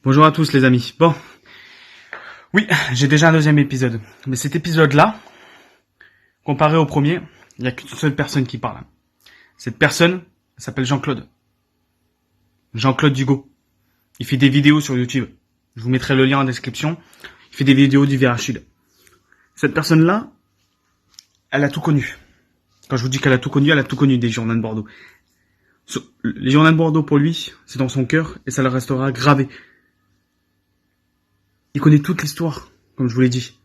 Bonjour à tous les amis. Bon, oui, j'ai déjà un deuxième épisode. Mais cet épisode-là, comparé au premier, il n'y a qu'une seule personne qui parle. Cette personne s'appelle Jean-Claude. Jean-Claude Dugo. Il fait des vidéos sur YouTube. Je vous mettrai le lien en description. Il fait des vidéos du VRHUD. Cette personne-là, elle a tout connu. Quand je vous dis qu'elle a tout connu, elle a tout connu des Girondins de Bordeaux. Les Girondins de Bordeaux, pour lui, c'est dans son cœur et ça le restera gravé. Il connaît toute l'histoire, comme je vous l'ai dit.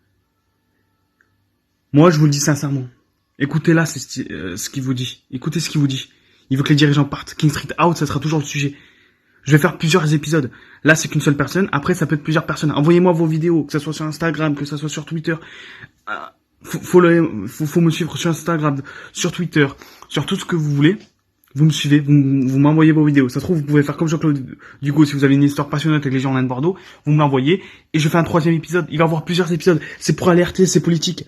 Moi, je vous le dis sincèrement. Écoutez-là, c'est ce qu'il vous dit. Écoutez ce qu'il vous dit. Il veut que les dirigeants partent. King Street out, ça sera toujours le sujet. Je vais faire plusieurs épisodes. Là, c'est qu'une seule personne. Après, ça peut être plusieurs personnes. Envoyez-moi vos vidéos, que ça soit sur Instagram, que ça soit sur Twitter. Faut me suivre sur Instagram, sur Twitter, sur tout ce que vous voulez. Vous me suivez, vous m'envoyez vos vidéos. Ça se trouve, vous pouvez faire comme Jean-Claude Dugo si vous avez une histoire passionnante avec les Girondins de Bordeaux. Vous me l'envoyez et je fais un troisième épisode. Il va y avoir plusieurs épisodes. C'est pour alerter, c'est politique.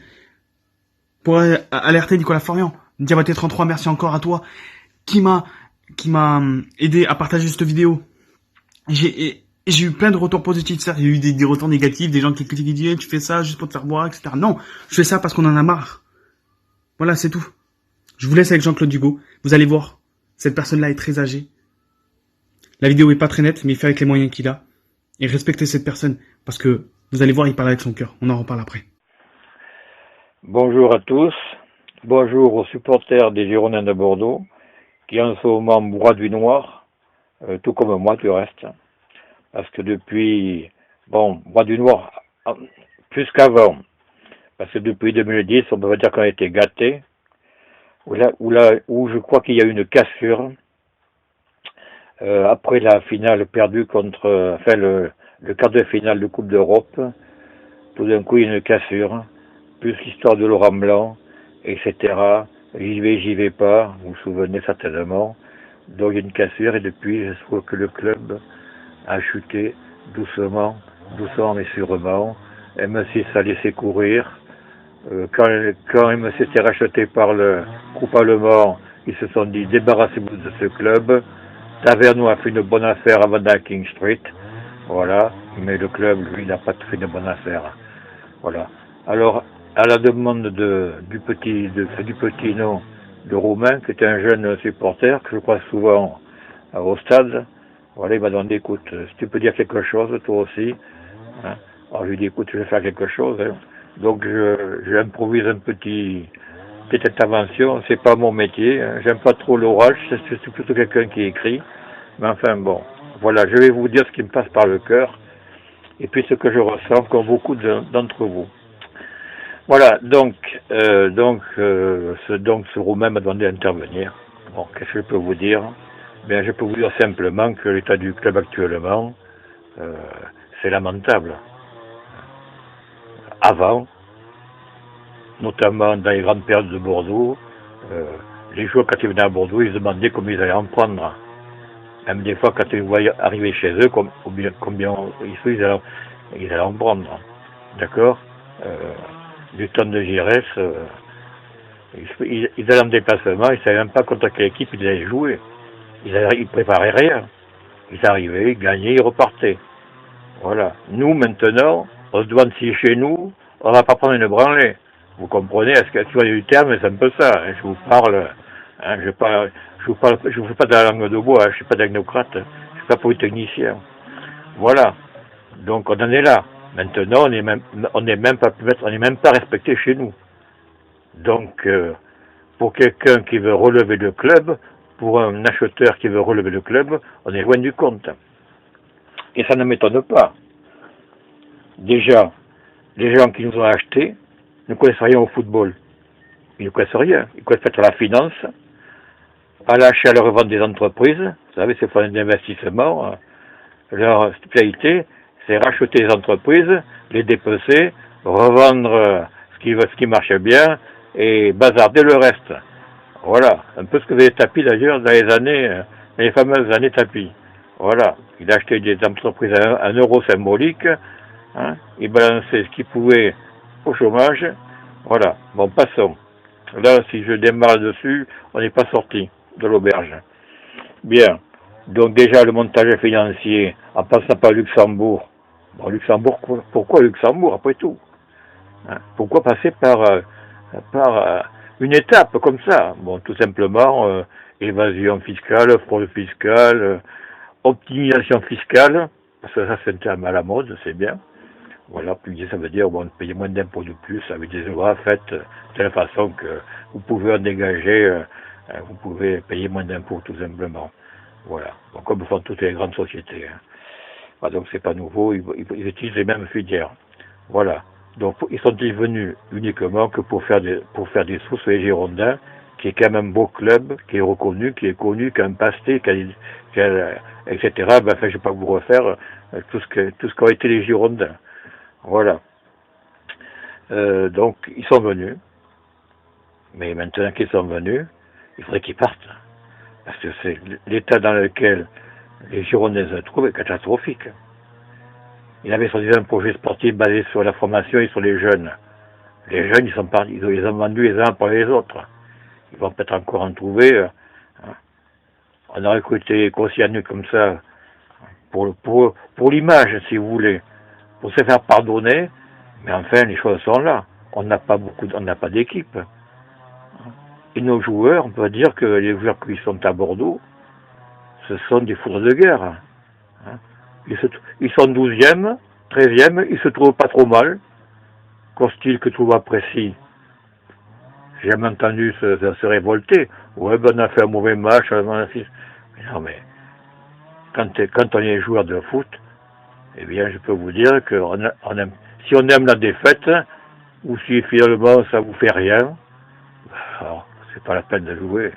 Pour alerter Nicolas Florian. Diabaté 33, merci encore à toi qui m'a aidé à partager cette vidéo. J'ai eu plein de retours positifs, ça. Il y a eu des retours négatifs, des gens qui critiquent, qui disent tu fais ça juste pour te faire boire, etc. Non, je fais ça parce qu'on en a marre. Voilà, c'est tout. Je vous laisse avec Jean-Claude Dugo. Vous allez voir. Cette personne-là est très âgée. La vidéo est pas très nette, mais il fait avec les moyens qu'il a. Et respectez cette personne, parce que vous allez voir, il parle avec son cœur. On en reparle après. Bonjour à tous. Bonjour aux supporters des Girondins de Bordeaux, qui en ce moment broient du noir, tout comme moi du reste. Parce que depuis, broient du noir plus qu'avant. Parce que depuis 2010, on peut dire qu'on a été gâtés. Où je crois qu'il y a eu une cassure après la finale perdue le quart de finale de Coupe d'Europe. Tout d'un coup, il y a une cassure, plus l'histoire de Laurent Blanc, etc. J'y vais pas, vous vous souvenez certainement. Donc il y a une cassure et depuis, je trouve que le club a chuté doucement mais sûrement. M6 a laissé courir. Quand M6 s'est racheté par le groupe allemand, ils se sont dit débarrassez-vous de ce club. Taverneau a fait une bonne affaire avant dans King Street, voilà, mais le club, lui, n'a pas fait une bonne affaire. Voilà. Alors, à la demande du petit nom de Roumain, qui était un jeune supporter, que je crois souvent au stade, voilà, il m'a demandé, écoute, si tu peux dire quelque chose, toi aussi. Hein. Alors, je lui ai dit, écoute, je vais faire quelque chose. Hein. Donc, j'improvise petite intervention, c'est pas mon métier, hein. J'aime pas trop l'orage, c'est plutôt quelqu'un qui écrit. Mais enfin, bon, voilà, je vais vous dire ce qui me passe par le cœur, et puis ce que je ressens, comme beaucoup d'entre vous. Voilà, donc ce Roumain m'a demandé d'intervenir. Bon, qu'est-ce que je peux vous dire? Bien, je peux vous dire simplement que l'état du club actuellement, c'est lamentable. Avant, notamment dans les grandes périodes de Bordeaux, les joueurs, quand ils venaient à Bordeaux, ils se demandaient combien ils allaient en prendre. Même des fois, quand ils voyaient arriver chez eux, combien ils allaient en prendre. D'accord? Du temps de Giresse, ils allaient en déplacement, ils ne savaient même pas contre quelle équipe ils allaient jouer. Ils préparaient rien. Ils arrivaient, ils gagnaient, ils repartaient. Voilà. Nous, maintenant, on se demande si chez nous, on va pas prendre une branlée. Vous comprenez? Est-ce que tu vois du terme, c'est un peu ça. Hein, je vous parle, hein, je vous fais pas de la langue de bois, hein, je suis pas technocrate, je suis pas polytechnicien. Voilà. Donc on en est là. Maintenant, on n'est même pas respecté chez nous. Donc, pour quelqu'un qui veut relever le club, pour un acheteur qui veut relever le club, on est loin du compte. Et ça ne m'étonne pas. Déjà, les gens qui nous ont achetés ne connaissent rien au football. Ils ne connaissent rien. Ils connaissent peut-être la finance, à l'achat et à la revente des entreprises. Vous savez, ces fonds d'investissement, leur spécialité, c'est racheter les entreprises, les dépecer, revendre ce qui marche bien et bazarder le reste. Voilà, un peu ce que faisait Tapi d'ailleurs dans les fameuses années Tapi. Voilà, il achetait des entreprises à un euro symbolique, hein, il balançait ce qu'il pouvait au chômage. Voilà, bon, passons. Là, si je démarre dessus, on n'est pas sorti de l'auberge. Bien, Donc déjà le montage financier, en passant par Luxembourg. Bon, Luxembourg, pourquoi Luxembourg après tout, hein? Pourquoi passer par une étape comme ça? Bon, tout simplement, évasion fiscale, fraude fiscale, optimisation fiscale, parce que ça c'est un terme à la mode, c'est bien. Voilà, puis ça veut dire bon, payer moins d'impôts de plus avec des lois faites de telle façon que vous pouvez en dégager, vous pouvez payer moins d'impôts tout simplement. Voilà, bon, comme font toutes les grandes sociétés. Hein. Voilà, donc c'est pas nouveau, ils utilisent les mêmes filières. Voilà, donc ils sont venus uniquement que pour faire des sous sur les Girondins, qui est quand même un beau club, qui est reconnu, qui est connu, qui a un passé, etc. Ben, enfin, je vais pas vous refaire tout ce qu'ont été les Girondins. Voilà. Donc, ils sont venus. Mais maintenant qu'ils sont venus, il faudrait qu'ils partent. Parce que c'est l'état dans lequel les Girondins se trouvent est catastrophique. Il avait soi-disant un projet sportif basé sur la formation et sur les jeunes. Les jeunes, ils sont partis, ils les ont vendus les uns pour les autres. Ils vont peut-être encore en trouver. Hein. On a recruté Koscielny comme ça pour l'image, si vous voulez, pour se faire pardonner. Mais enfin, les choses sont là. On n'a pas d'équipe. Et nos joueurs, on peut dire que les joueurs qui sont à Bordeaux, ce sont des foudres de guerre. Hein. Ils sont 12e, 13e, ils se trouvent pas trop mal. Qu'est-ce que trouve apprécie? J'ai jamais entendu se révolter. Ouais, ben on a fait un mauvais match. Mais non, mais quand on est joueur de foot, eh bien, je peux vous dire que si on aime la défaite, ou si finalement ça vous fait rien, alors c'est pas la peine de jouer.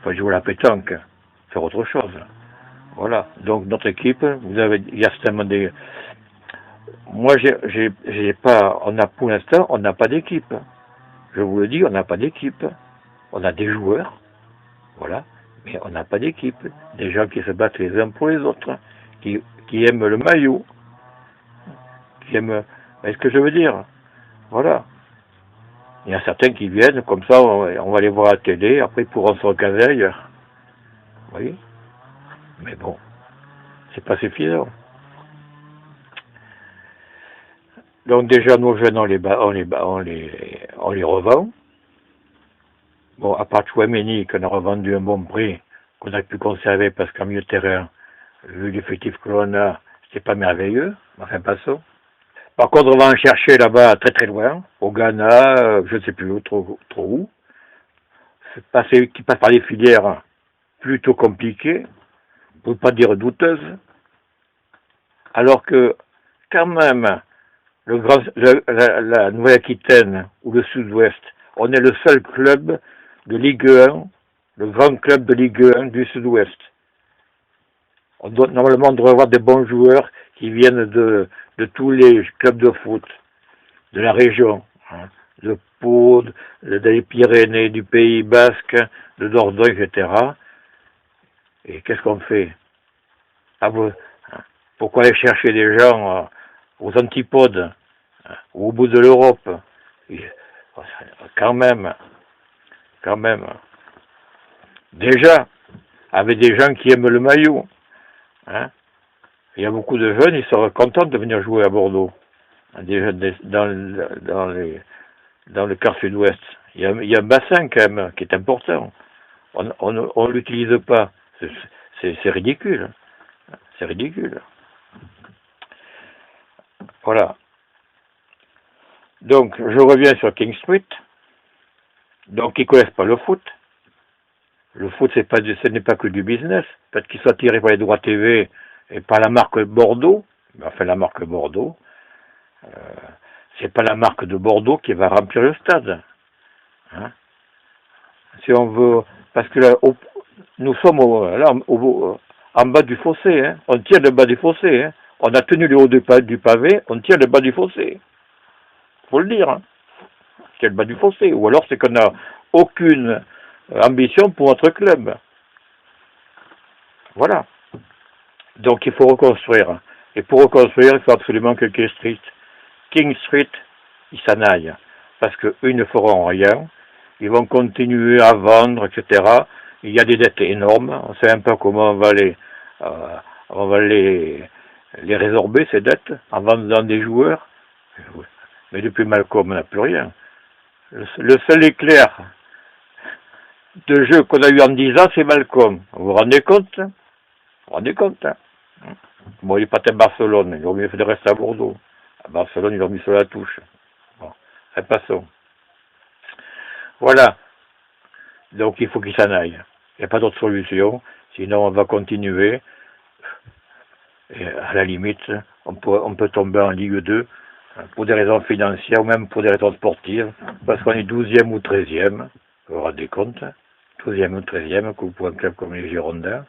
Faut jouer à la pétanque, faire autre chose. Voilà. Donc notre équipe, il y a certainement des. Moi, j'ai pas. Pour l'instant, on n'a pas d'équipe. Je vous le dis, on n'a pas d'équipe. On a des joueurs, voilà, mais on n'a pas d'équipe. Des gens qui se battent les uns pour les autres, qui aiment le maillot, qui aiment. Est-ce que je veux dire? Voilà. Il y a certains qui viennent, comme ça, on va les voir à la télé, après ils pourront se recaser ailleurs. Vous voyez? Mais bon, c'est pas suffisant. Donc déjà, nos jeunes, on les revend. Bon, à part Chouameni, qu'on a revendu un bon prix, qu'on a pu conserver parce qu'en milieu de terrain, vu l'effectif que l'on a, c'était pas merveilleux. Enfin, passons. Par contre, on va en chercher là-bas très très loin, au Ghana, je ne sais plus trop où. Qui passe par des filières plutôt compliquées, pour ne pas dire douteuses. Alors que, quand même, la Nouvelle-Aquitaine ou le Sud-Ouest, on est le seul club de Ligue 1, le grand club de Ligue 1 du Sud-Ouest. Normalement, on devrait avoir des bons joueurs qui viennent de tous les clubs de foot de la région, hein, de Pau, des Pyrénées, du Pays Basque, de Dordogne, etc. Et qu'est-ce qu'on fait? Pourquoi aller chercher des gens aux antipodes, au bout de l'Europe? Quand même. Déjà, avec des gens qui aiment le maillot. Hein? Il y a beaucoup de jeunes, ils seraient contents de venir jouer à Bordeaux. Des jeunes dans le quart sud-ouest. Il y a un bassin quand même qui est important. On ne l'utilise pas. C'est ridicule. C'est ridicule. Voilà. Donc, je reviens sur King Street. Donc, ils ne connaissent pas le foot. Le foot, ce n'est pas que du business. Peut-être qu'ils soient tirés par les droits TV et par la marque Bordeaux. Enfin, la marque Bordeaux, c'est pas la marque de Bordeaux qui va remplir le stade. Hein? Si on veut, parce que là, nous sommes en bas du fossé. Hein? On tire le bas du fossé. Hein? On a tenu le haut du pavé, on tire le bas du fossé. Faut le dire. Hein? C'est le bas du fossé. Ou alors c'est qu'on n'a aucune ambition pour notre club. Voilà. Donc il faut reconstruire. Et pour reconstruire, il faut absolument que King Street, ils s'en aillent. Parce qu'eux, ils ne feront rien. Ils vont continuer à vendre, etc. Il y a des dettes énormes. On ne sait même pas comment on va on va les résorber, ces dettes, en vendant des joueurs. Mais depuis Malcolm, on n'a plus rien. Le seul éclair de jeu qu'on a eu en 10 ans, c'est Malcolm. Vous vous rendez compte? Vous vous rendez compte, hein? Bon, il est parti à Barcelone, il aurait mieux fait de rester à Bordeaux. À Barcelone, il aurait mis sur la touche. Bon, passons. Voilà. Donc, il faut qu'il s'en aille. Il n'y a pas d'autre solution. Sinon, on va continuer. Et à la limite, on peut tomber en Ligue 2 pour des raisons financières ou même pour des raisons sportives, parce qu'on est 12e ou 13e. Vous vous rendez compte? 12e ou 13e, pour un club comme les Girondins.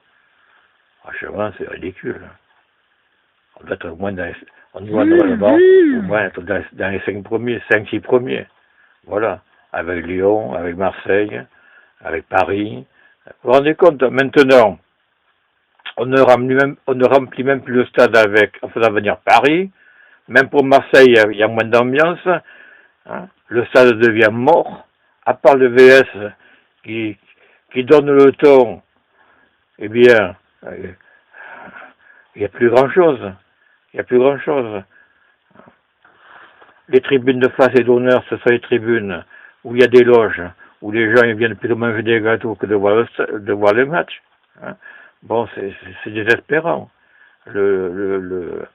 Franchement, c'est ridicule. On doit être au moins au moins être dans les 5 premiers, 5-6 premiers. Voilà. Avec Lyon, avec Marseille, avec Paris. Vous vous rendez compte? Maintenant, on ne remplit même plus le stade en faisant venir Paris. Même pour Marseille, il y a moins d'ambiance. Hein. Le stade devient mort. À part le VS qui donne le ton, eh bien, il n'y a plus grand-chose. Il n'y a plus grand-chose. Les tribunes de face et d'honneur, ce sont les tribunes où il y a des loges, où les gens ils viennent plutôt manger des gâteaux que de voir le match. Hein. Bon, c'est désespérant. Le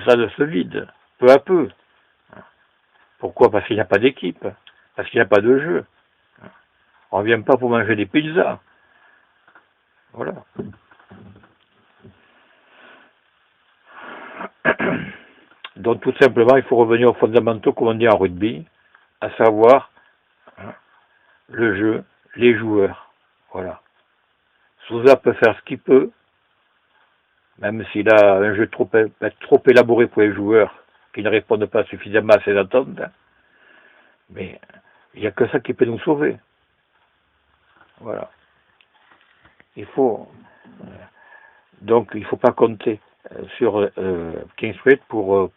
stade se vide, peu à peu. Pourquoi? Parce qu'il n'y a pas d'équipe, parce qu'il n'y a pas de jeu. On ne vient pas pour manger des pizzas. Voilà. Donc tout simplement, il faut revenir aux fondamentaux, comme on dit en rugby, à savoir le jeu, les joueurs. Voilà. Sousa peut faire ce qu'il peut, même s'il a un jeu trop élaboré pour les joueurs qui ne répondent pas suffisamment à ses attentes. Mais il n'y a que ça qui peut nous sauver. Voilà. Donc il ne faut pas compter sur King Street pour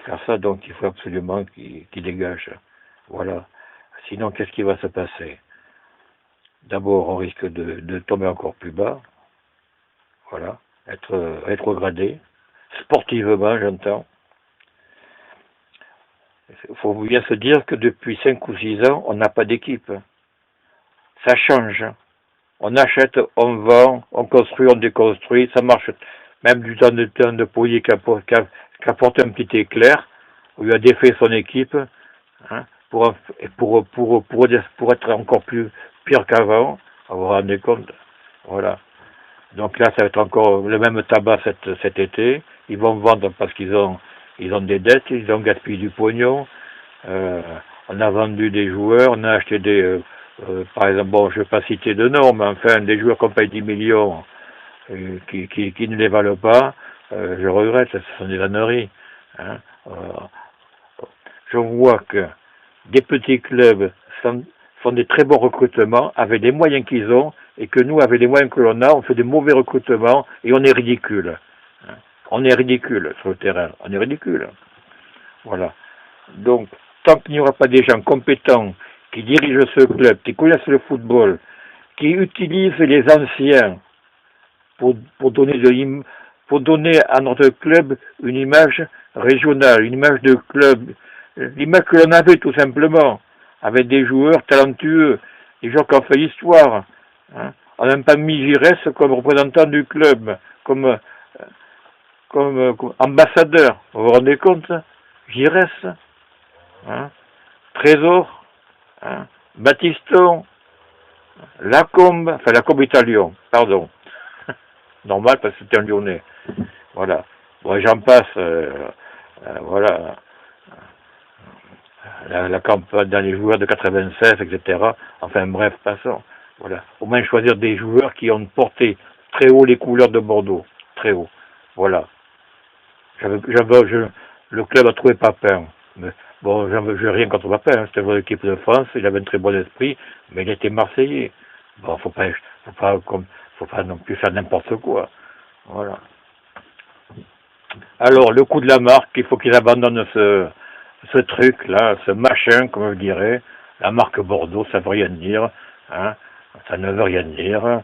faire ça, donc il faut absolument qu'il dégage. Voilà. Sinon, qu'est-ce qui va se passer? D'abord, on risque de tomber encore plus bas. Voilà. Être rétrogradé. Sportivement, j'entends. Il faut bien se dire que depuis 5 ou 6 ans, on n'a pas d'équipe. Ça change. On achète, on vend, on construit, on déconstruit, ça marche. Même du temps de Pouilly qui apporte un petit éclair, où il a défait son équipe, hein, pour être encore plus pire qu'avant. Vous vous rendez compte? Voilà. Donc là, ça va être encore le même tabac cet été. Ils vont vendre parce qu'ils ont des dettes, ils ont gaspillé du pognon. On a vendu des joueurs, on a acheté par exemple, bon, je ne vais pas citer de nom, mais enfin, des joueurs qui payent 10 millions, qui ne les valent pas, je regrette, ce sont des âneries. Hein. Je vois que des petits clubs font des très bons recrutements avec les moyens qu'ils ont, et que nous, avec les moyens que l'on a, on fait des mauvais recrutements, et on est ridicule. Hein. On est ridicule sur le terrain, on est ridicule. Voilà. Donc, tant qu'il n'y aura pas des gens compétents qui dirigent ce club, qui connaissent le football, qui utilisent les anciens pour donner à notre club une image régionale, une image de club, l'image que l'on avait tout simplement, avec des joueurs talentueux, des joueurs qui ont fait l'histoire. Hein. On n'a même pas mis Giresse comme représentant du club, comme ambassadeur. Vous vous rendez compte? Giresse, hein. Trésor, hein. Battiston, Lacombe est à Lyon, pardon. Normal parce que c'était un Lyonnais. Voilà. Bon, j'en passe, voilà. La campagne dans les joueurs de 96, etc. Enfin bref, passons. Voilà. Au moins choisir des joueurs qui ont porté très haut les couleurs de Bordeaux. Très haut. Voilà. Le club a trouvé Papin. Mais, bon, je n'ai rien contre Papin, hein. C'était une équipe de France, il avait un très bon esprit, mais il était Marseillais. Bon, faut pas non plus faire n'importe quoi. Voilà. Alors, le coup de la marque, il faut qu'ils abandonnent ce truc-là, ce machin, comme je dirais. La marque Bordeaux, ça ne veut rien dire. Hein. Ça ne veut rien dire.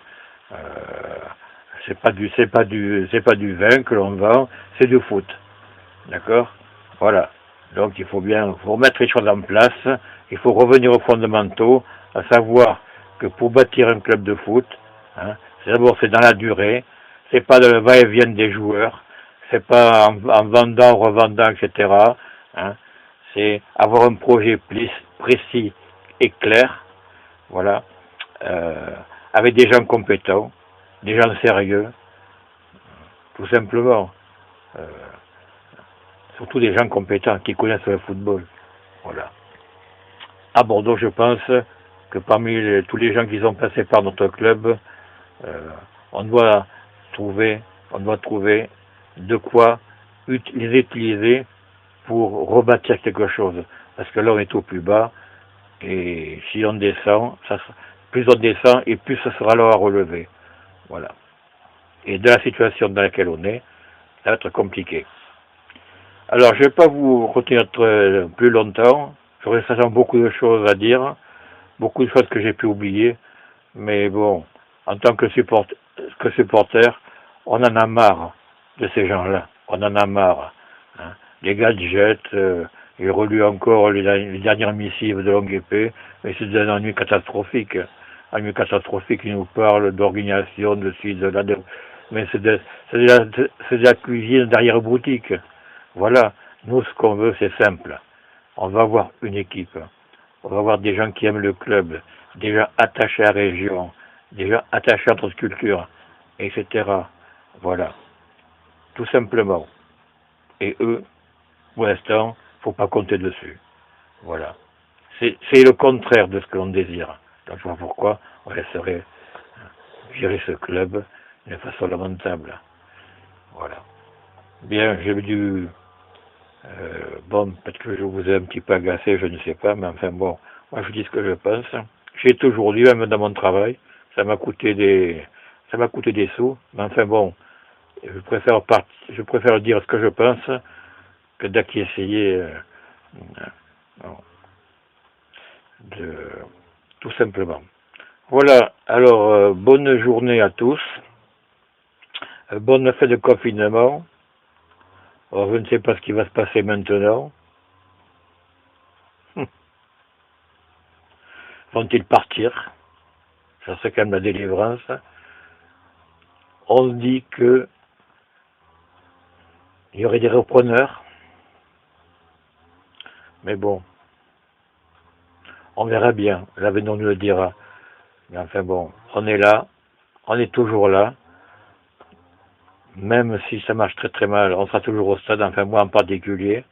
c'est pas du vin que l'on vend, c'est du foot. D'accord? Voilà. Donc il faut remettre les choses en place, il faut revenir aux fondamentaux, à savoir que pour bâtir un club de foot, hein, c'est dans la durée, c'est pas le va-et-vient des joueurs, c'est pas en vendant, revendant, etc. Hein, c'est avoir un projet précis et clair, voilà, avec des gens compétents, des gens sérieux, tout simplement. Euh, Surtout des gens compétents qui connaissent le football. Voilà. À Bordeaux, je pense que parmi tous les gens qui sont passés par notre club, on doit trouver de quoi les utiliser pour rebâtir quelque chose. Parce que là, on est au plus bas, et si on descend, plus on descend, et plus ce sera là à relever. Voilà. Et de la situation dans laquelle on est, ça va être compliqué. Alors, je ne vais pas vous retenir plus longtemps. J'aurais certainement beaucoup de choses à dire, beaucoup de choses que j'ai pu oublier. Mais bon, en tant que supporter, on en a marre de ces gens-là. On en a marre. Hein. Les gadgets, j'ai relu encore les dernières missives de Longue Épée, mais c'est un ennui catastrophique. Un ennui catastrophique qui nous parle d'organisation, de ci, de là. Mais c'est de la cuisine d'arrière-boutique. Voilà, nous ce qu'on veut c'est simple. On va avoir une équipe, on va avoir des gens qui aiment le club, des gens attachés à la région, des gens attachés à notre culture, etc. Voilà, tout simplement. Et eux, pour l'instant, faut pas compter dessus. Voilà. C'est le contraire de ce que l'on désire. Donc je vois pourquoi on laisserait gérer ce club d'une façon lamentable. Voilà. Bien, j'ai dû... bon, peut-être que je vous ai un petit peu agacé, je ne sais pas, mais enfin bon, moi je dis ce que je pense. J'ai toujours dit, même dans mon travail, ça m'a coûté des sous, mais enfin bon, je préfère dire ce que je pense que d'acquiescer de tout simplement. Voilà, alors bonne journée à tous, bonne fête de confinement. Alors, je ne sais pas ce qui va se passer maintenant. Vont-ils partir? Ça serait quand même la délivrance. On dit que il y aurait des repreneurs. Mais bon, on verra bien. L'avenir nous le dira. Mais enfin bon, on est là. On est toujours là. Même si ça marche très très mal, on sera toujours au stade, enfin moi en particulier,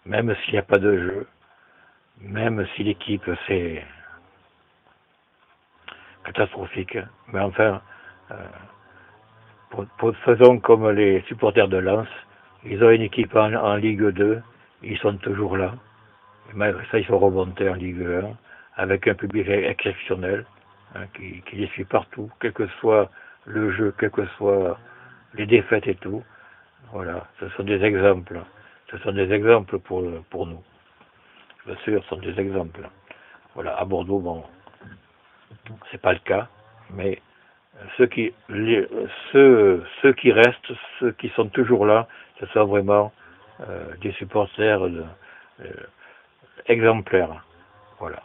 même s'il n'y a pas de jeu, même si l'équipe c'est catastrophique, mais enfin, faisons comme les supporters de Lens, ils ont une équipe en Ligue 2, ils sont toujours là, et malgré ça ils sont remontés en Ligue 1, avec un public exceptionnel, hein, qui les suit partout, quel que soit le jeu, quel que soit les défaites et tout. Voilà, ce sont des exemples. Ce sont des exemples pour nous. Bien sûr, ce sont des exemples. Voilà, à Bordeaux, bon, c'est pas le cas, mais ceux qui restent, ceux qui sont toujours là, ce sont vraiment des supporters exemplaires. Voilà.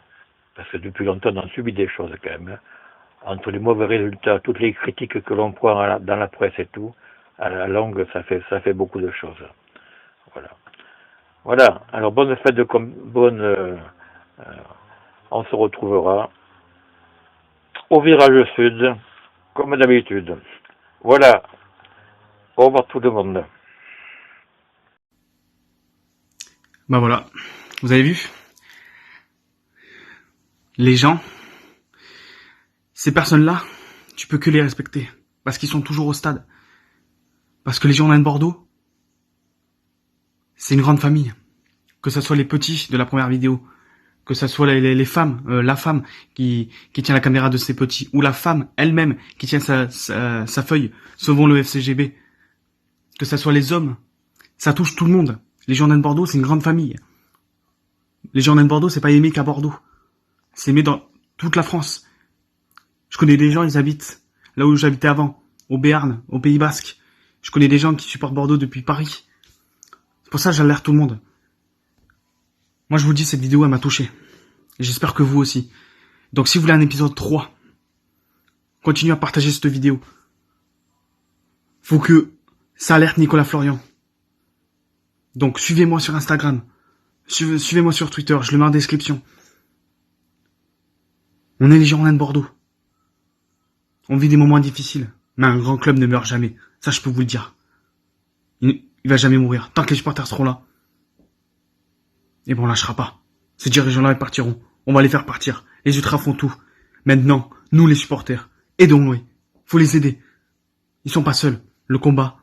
Parce que depuis longtemps, on a subi des choses quand même. Hein. Entre les mauvais résultats, toutes les critiques que l'on prend dans la presse et tout, à la longue, ça fait beaucoup de choses. Voilà. Voilà. Alors, bonne fête on se retrouvera au virage sud, comme d'habitude. Voilà. Au revoir tout le monde. Bah voilà. Vous avez vu? Les gens, ces personnes-là, tu peux que les respecter. Parce qu'ils sont toujours au stade. Parce que les gens de Bordeaux, c'est une grande famille. Que ce soit les petits de la première vidéo, que ce soit les femmes, la femme qui tient la caméra de ses petits, ou la femme elle-même qui tient sa feuille, sauvons le FCGB, que ce soit les hommes, ça touche tout le monde. Les gens de Bordeaux, c'est une grande famille. Les gens de Bordeaux, c'est pas aimé qu'à Bordeaux. C'est aimé dans toute la France. Je connais des gens, ils habitent là où j'habitais avant. au Béarn, au Pays Basque. Je connais des gens qui supportent Bordeaux depuis Paris. C'est pour ça que j'alerte tout le monde. Moi, je vous dis, cette vidéo, elle m'a touché. Et j'espère que vous aussi. Donc, si vous voulez un épisode 3, continuez à partager cette vidéo. Faut que ça alerte Nicolas Florian. Donc, suivez-moi sur Instagram. Suivez-moi sur Twitter, je le mets en description. On est les Girondins de Bordeaux. On vit des moments difficiles. Mais un grand club ne meurt jamais. Ça, je peux vous le dire. Il va jamais mourir. Tant que les supporters seront là. Et bon, on lâchera pas. Ces dirigeants-là, ils partiront. On va les faire partir. Les ultras font tout. Maintenant, nous les supporters, aidons-les. Faut les aider. Ils sont pas seuls. Le combat,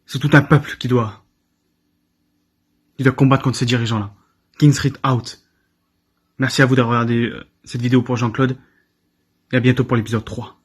c'est tout un peuple qui doit combattre contre ces dirigeants-là. King Street out. Merci à vous d'avoir regardé cette vidéo pour Jean-Claude. Et à bientôt pour l'épisode 3.